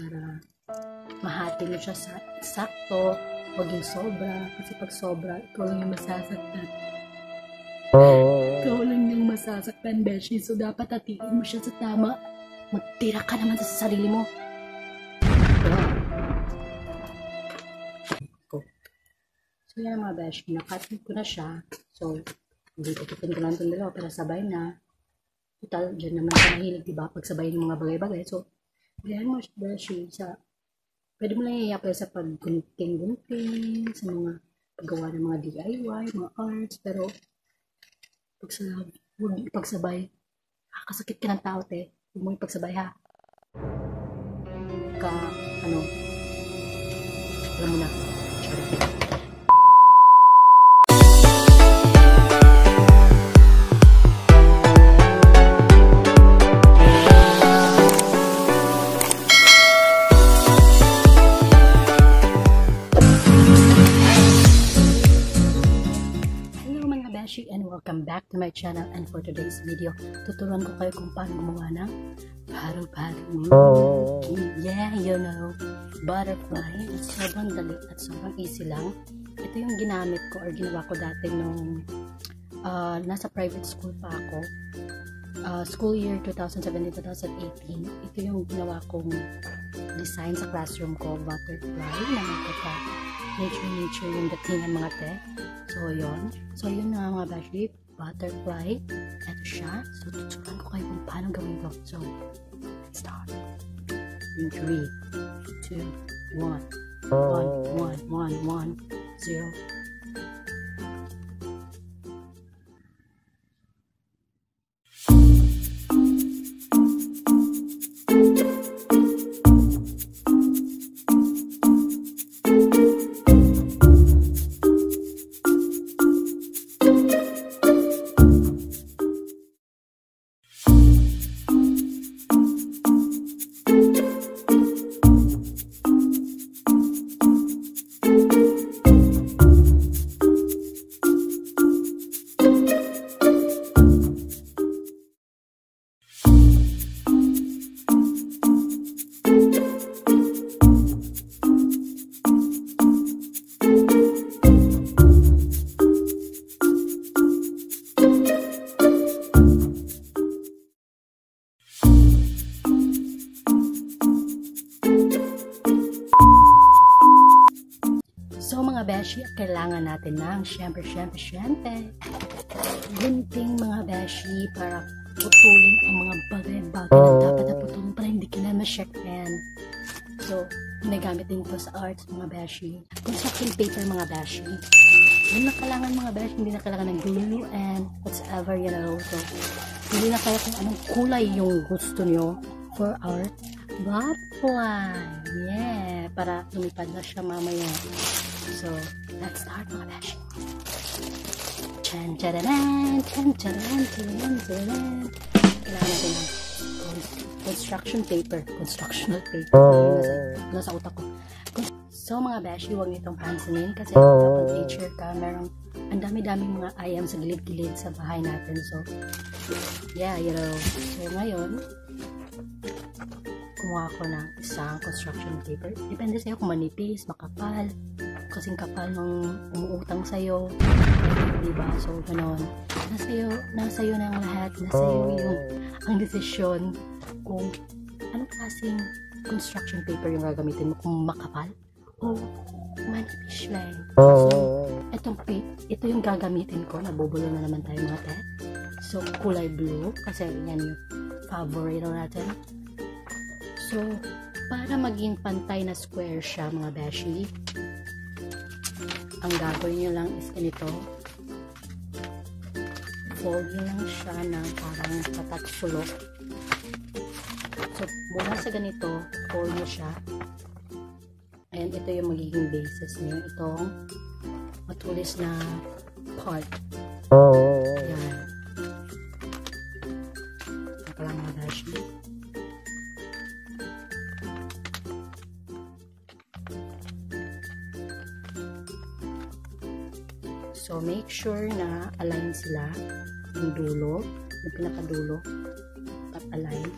para mahati mo siya sa sakto, huwag yung sobra, kasi pag sobra, ikaw lang yung masasaktan. Ikaw lang yung masasaktan, beshi. So, dapat hatiin mo siya sa tama. Magtira ka naman sa sarili mo. So, yan mga beshi. Nakat ko na siya. So, hindi ko ko lang itong dalawa para sabay na. Total, dyan naman sa mahilig, diba? Pagsabay ng mga bagay-bagay. So, gayahin mo siya, beshi. Pwede mo lang i-apply sa pag-gunting-gunting, sa mga paggawa ng mga DIY, mga arts. Pero, huwag ipagsabay. Kasakit ka ng tao, te. Huwag mo ipagsabay, ha? Alam mo na. Sorry. And welcome back to my channel, and for today's video, tuturuan ko kayo kung paano gumawa ng parang yeah, you know, butterfly. At sobrang dali at sobrang easy lang. Ito yung ginamit ko or ginawa ko dati nung nasa private school pa ako, school year 2017-2018. Ito yung ginawa kong design sa classroom ko, butterfly na magkaka nature yung datingan mga te. So yun na mga beshi, butterfly. Ito siya. So tuturuan ko kayo kung paano gawin ito. So let's start. In 3, 2, 1, 1, 1, 1, 1, 0. So mga beshi, kailangan natin ng syempre gunting mga beshi para putulin ang mga bagay-bagay na dapat na putulin para hindi ka na ma-check yan. So, ginagamit din ito sa arts mga beshi. Construction paper mga beshi. Hindi na kailangan mga beshi, hindi na kailangan ng glue and whatever, you know. So, hindi na kaya kung anong kulay yung gusto nyo for our butterfly. Yeah, para lumipad na siya mamaya. So, let's start mga beshi. Chan-chararan, chan-chararan, chan-chararan. Kailangan natin ng construction paper. Constructional paper. Nasa utak ko. So, mga beshi, huwag nitong pansinin kasi kapag teacher ka, merong ang dami-daming mga ayam sa gilid-gilid sa bahay natin. So, yeah, you know. So, ngayon, kumuha ko ng isang construction paper. Depende sa'yo kung manipis, makapal, kasing kapal ng umuutang sa'yo, diba? So, ganoon. Nasa'yo na ang lahat. Nasa'yo yung ang desisyon kung anong klaseng construction paper yung gagamitin mo, kung makapal o manipis lang. So, ito yung gagamitin ko. Nabubulo na naman tayo mga te. So, kulay blue, kasi yan yung favorite natin. So, para maging pantay na square siya mga beshi, ang gagawin nyo lang is ganito. Fold nyo lang siya ng parang tatatsulok. So, mula sa ganito, fold nyo siya. And ito yung magiging basis nyo. Itong matulis na part. Yan. Ito lang mga beshi. So, make sure na align sila yung dulo, yung pinakadulo, at align.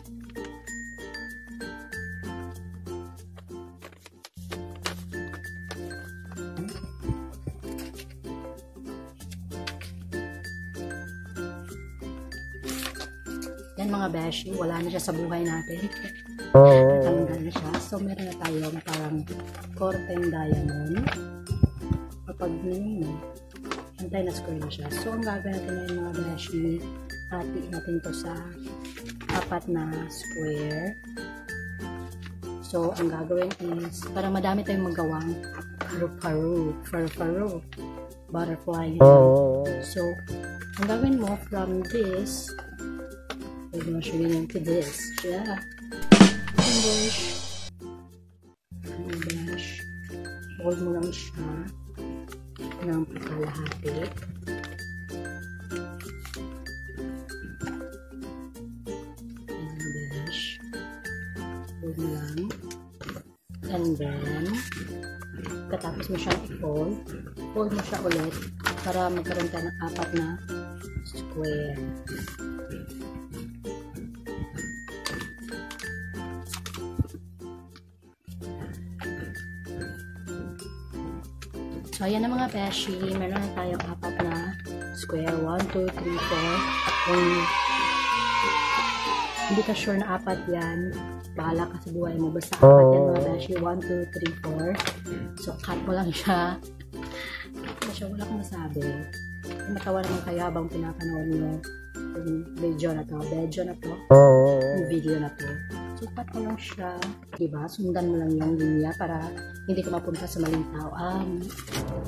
ayan mga beshi, wala na siya sa buhay natin. Natanggal na siya. So, meron na tayong parang curtain diamond. Kapag na antay na square na siya. So, ang gagawin natin ngayon mga beshi, hatiin natin to sa 4 na square. So, ang gagawin is, para madami tayong magawang paru-paru, butterfly. So, ang gagawin mo from this, we're going to show you to this. Yeah. Brush. Hold mo lang siya ng pagkalahati. Brush. Hold mo lang. And then, katapos mo siyang i-fold, fold mo siya ulit para magkaroon tayo ng 4 na square. So, ayan na mga beshi. Meron na tayong 4 na square. 1, 2, 3, 4. Kung hindi ka sure na 4 yan, bahala ka sa buhay mo. Basta 4 yan mga beshi. 1, 2, 3, 4. So, cut mo lang siya. Wala akong masabi. Matawa naman kayo habang pinapanood nyo yung video na to. Yung video na to. So, cut mo lang siya. Diba? Sundan mo lang yung linya para hindi ka mapunta sa maling tao.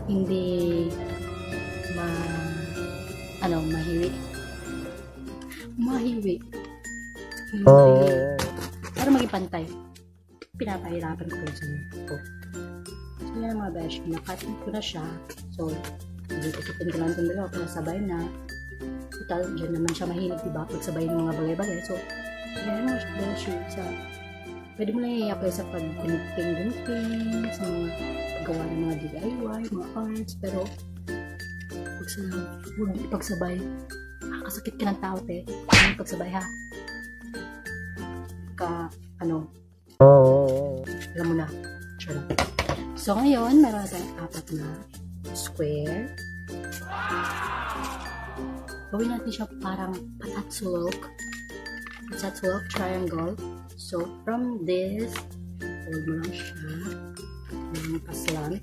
Hindi mahiwi. Para maging pantay. Pinapahirapan ko sa ito. So, yan mga besh. Nakat ko na siya. So, dito-tipin ko lang itong dalawa para sabay na. Total, dyan naman siya mahilig, diba? Pagsabay ng mga bagay-bagay. So, yan mga besh. Pwede mo lang i-apply sa pag-gunting, sa mga paggawa ng mga DIY, mga arts, pero huwag pagsabay. Kasakit ka ng tao, te. Huwag pagsabay, ha? Alam mo na. Sure lang. So, ngayon, meron tayong 4 na square. Gawin natin siya parang patatsulok triangle. So, from this, hold mo lang siya. Lumpas lang.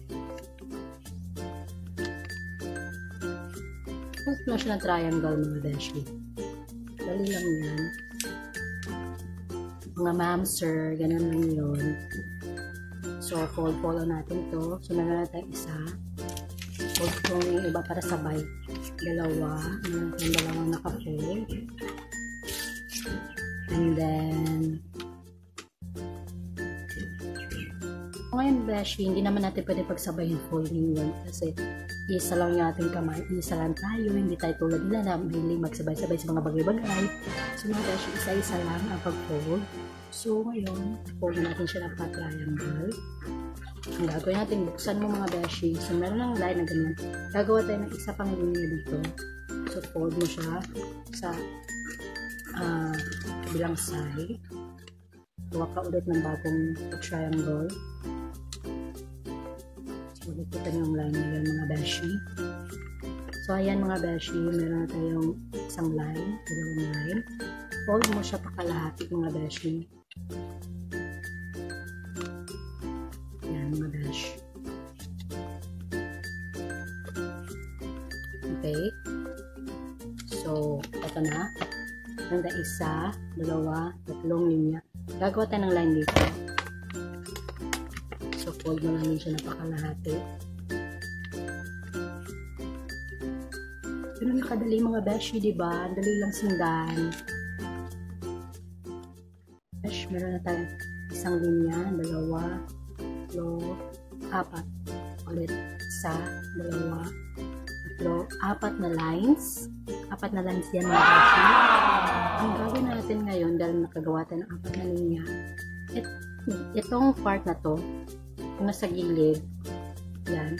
Hold mo lang siya ng triangle, mga beshi. Dali lang yan. Mga mamser, ganun lang yun. So, fold natin to. So, meron natin isa. Fold ko yung iba para sabay. Dalawa. Meron natin dalawang naka-fold. And then, ngayon, beshi, hindi naman natin pwede pagsabayin folding yun. Kasi, isa lang yung ating kamay. Isa lang tayo. Hindi tayo tulad nila na mahilig magsabay-sabay sa mga bagay-bagay. So, mga beshi, isa-isa lang ang pag-fold. So, ngayon, fold natin siya ng triangle. Ang gagawin natin, buksan mo mga beshi. So, meron lang line na ganun. Gagawa tayo ng isa pang linya dito. So, fold mo siya sa kabilang side. Gawa ka ulit ng bagong triangle. So, kita niyo yung line na yun, mga beshi. So, ayan mga beshi, meron na tayong isang line, dalawang line. Fold mo siya pakalahati mga beshi. Ayan mga beshi. Okay. So, ito na. Handa isa, dalawa, tatlong linya. Gagawa tayo ng line dito. So, fold mo lang din siya napakalahati. Ganun kadali mga beshi, diba? Dali lang sundan. Besh, meron na tayo isang linya, dalawa, tatlo, 4. Ulit, isa, dalawa, tatlo, 4 na lines. 4 na lines yan mga beshi. Ang gagawin natin ngayon, dahil nakagawa tayo ng 4 na linya, itong part na to, kung nasa gilid, yan,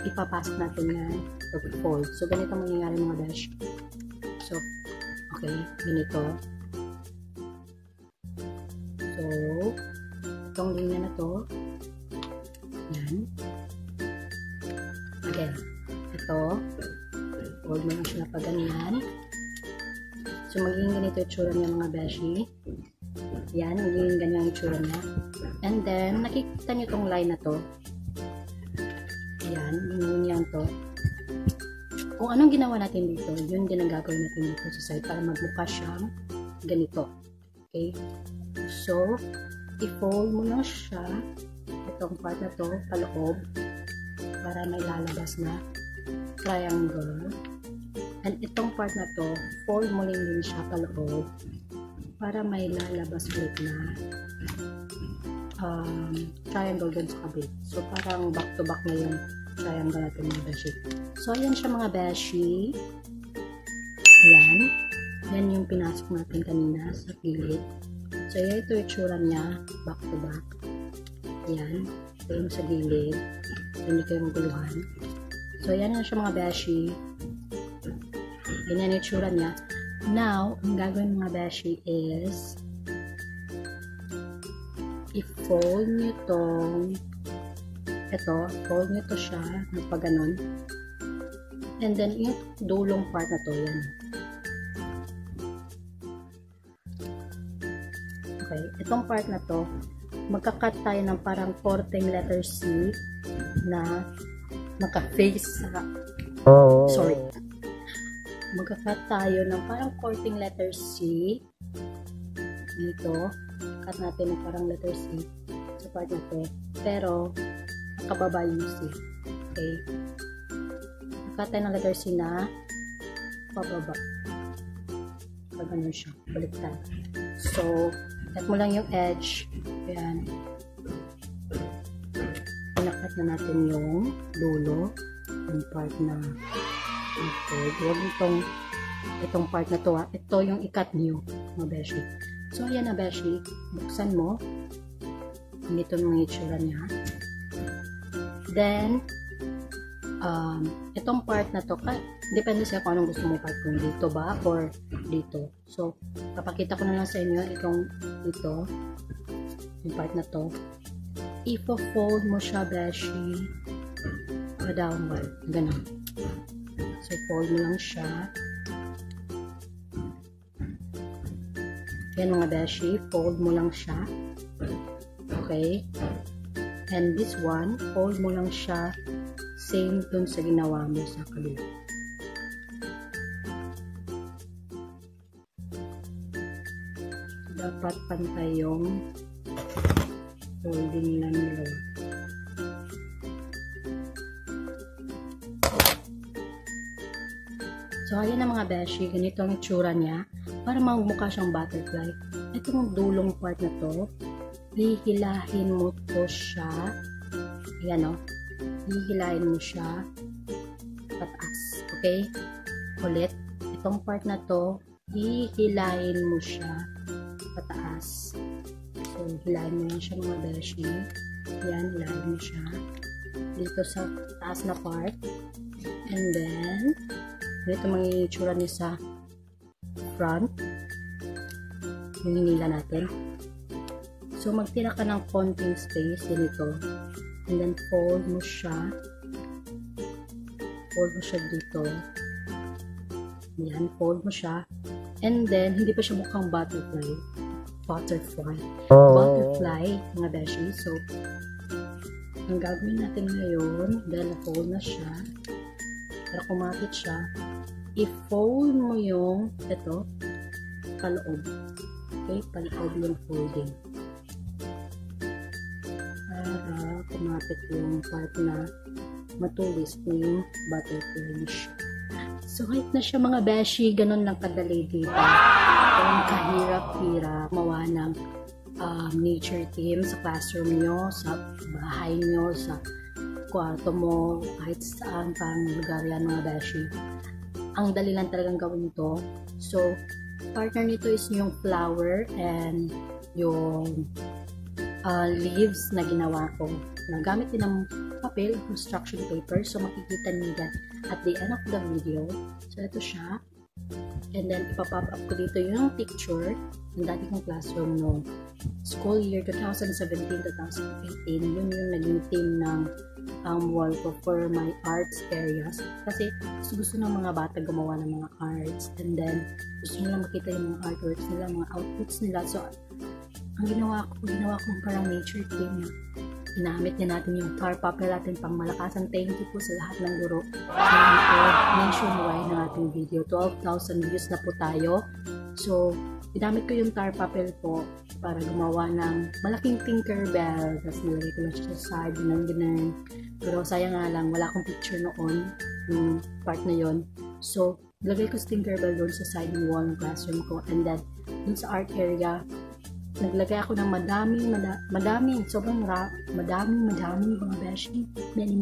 ipapasok natin yan, pag-fold. So, ganito mangyayari mga besh. So, okay, ganito. So, itong linya na to, yan. Again, ito, fold mo lang siya na pag ganyan. So, magiging ganito ganito yung itsura niya mga beshi. Yan, yung ganyan yung itsura niya. And then, nakikita niyo tong line na to. Yan, yung yan to. Kung anong ginawa natin dito, yun din ang gagawin natin dito sa side para magmukha siyang ganito. Okay? So, i-fold mo na siya, itong part na to, paloob, para may lalabas na triangle. And itong part na to, fold mo din siya paloob, para may lalabas ulit na triangle dun sa kabit. So, parang back to back na yung triangle natin mga beshi. So, ayan siya mga beshi. Ayan. Yan yung pinasok natin kanina sa gilid. So, yan ito yung itsura niya, back to back. Ayan. Ito yung sa gilid. Hindi kayo maguluhan. So, ayan na siya mga beshi. Ganyan yung itsura niya. Now, ang gagawin mga beshi is i-fold nyo itong fold nyo to siya magpaganon. And then, yung dulong part na to, yan. Okay, itong part na to, magka-cut tayo ng parang korteng letter C na maka-face sa sorry. Magka-cut tayo ng parang korteng letter C dito. Cut natin ng parang letter C sa part na to. Pero, nakababa yung C. Okay. Cut tayo ng letter C na pababa. Pagano siya. Baliktad. So, cut mo lang yung edge. Ayan. Pinakat na natin yung dulo. Yung part na ito. Huwag itong part na to. Ito yung i-cut nyo, mga beshi. So, ayan na beshi. Buksan mo. Ganito yung itsura niya. Then, itong part na to, depende sa kung anong gusto mo part, kung dito ba or dito. So, papakita ko na lang sa inyo itong dito, yung part na to. Ipo-fold mo siya, beshi, downward. Ganun. So, fold mo lang siya. Yan mga beshi, fold mo lang siya. Okay? And this one, fold mo lang siya same dun sa ginawa mo sa kabila. Dapat pantay yung folding lang nila. So, ayan na mga beshi, ganito ang itsura niya para magmukha siyang butterfly. Itong dulong part na to, hihilahin mo to siya. Ayan o. Hihilahin mo siya pataas. Okay? Ulit. Itong part na to, hihilahin mo siya pataas. So, hilahin mo yan siya mga beshi. Ayan, hilahin mo siya dito sa taas na part. And then, ito mga itsura niya sa front. Yung hinila natin. So, magtira ka ng konting space dito. And then, fold mo siya. Fold mo siya dito. Yan, fold mo siya. And then, hindi pa siya mukhang butterfly. Butterfly, mga beshi. So, ang gagawin natin ngayon, dahil na-fold na siya, para kumapit siya, i-fold mo yung ito, paloob. Okay, paloob yung folding. Para kumapit yung part na matulis yung butterfly siya. So, kahit na siya mga beshi, ganun lang kadali dito. Ang kahirap-hirap mawa ng nature team sa classroom nyo, sa bahay nyo, sa kwarto mo, kahit saan pang lugar yan mga beshi. Ang dali lang talagang gawin to. So, partner nito is yung flower and yung leaves na ginawa ko. Nagamit din ng papel, construction paper. So, makikita niyo yan at the end of the video. So, ito siya. And then, ipapop up ko dito yung picture ng dati kong classroom no school year 2017-2018. Yun yung naging team ng wall ko for my arts areas. Kasi gusto ng mga bata gumawa ng mga arts, and then gusto nila makita yung mga artworks nila, mga outputs nila. So, ang ginawa ko parang nature theme. Ginamit din natin yung tar papel natin pang malakasan. Thank you po sa lahat ng guro. Nationwide ng ating video. 12,000 views na po tayo. So, ginamit ko yung tar papel po para gumawa ng malaking Tinkerbell. Tapos nilagay ko lang siya sa side, ganun. Pero sayang nga lang, wala akong picture noon, yung part na yon. So, nilagay ko sa Tinkerbell doon sa side ng wall ng classroom ko. And then, dun sa art area, naglagay ako ng madami, sobrang madami mga beshi, many,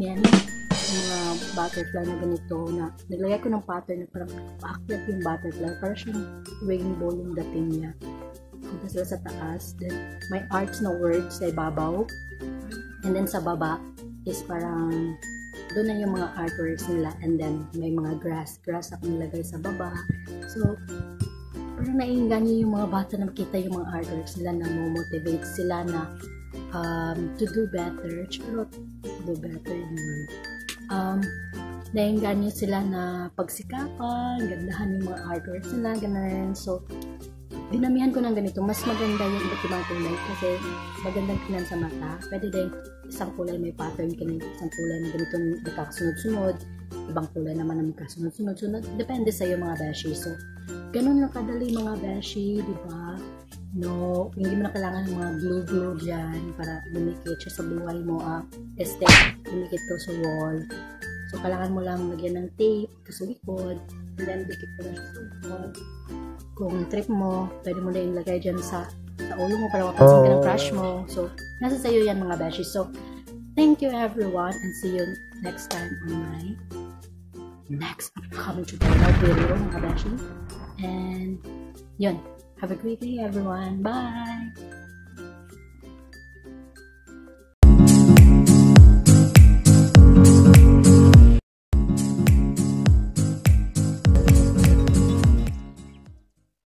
mga butterfly na ganito, na naglagay ko ng pattern na parang paakyat yung butterfly, parang siyang rainbow yung dating niya. Punta sila sa taas, then may arts na words sa ibabaw, and then sa baba is parang doon na yung mga artworks nila, and then may mga grass ako nilagay sa baba. So, parang naiinganyo yung mga bata na makita yung mga artworks nila, na motivate sila na to do better. Do better yung word. Naiinganyo sila na pagsikapan, gandahan yung mga artworks nila, ganun. So, dinamihan ko ng ganito. Mas maganda yung iba't-ibang kulay kasi magandang tingnan sa mata. Pwede din isang kulay may pattern ka na, isang kulay na ganito nagkakasunod-sunod, ibang kulay naman na magkasunod-sunod. Depende sa iyo mga beshi. So, ganun lang kadali mga beshi, di ba? No, hindi mo na kailangan ng mga glue dyan para lumikit siya sa buhay mo. Lumikit ko sa wall. So, kailangan mo lang lagyan ng tape sa likod, and then dikit ko lang siya sa wall. Kung trip mo, pwede mo na ilagay dyan sa ulo mo para mapansin ka ng crush mo. So, nasa sa'yo yan mga beshi. So, thank you everyone, and see you next time on my next upcoming tutorial video mga beshi. And, yun. Have a great day everyone. Bye!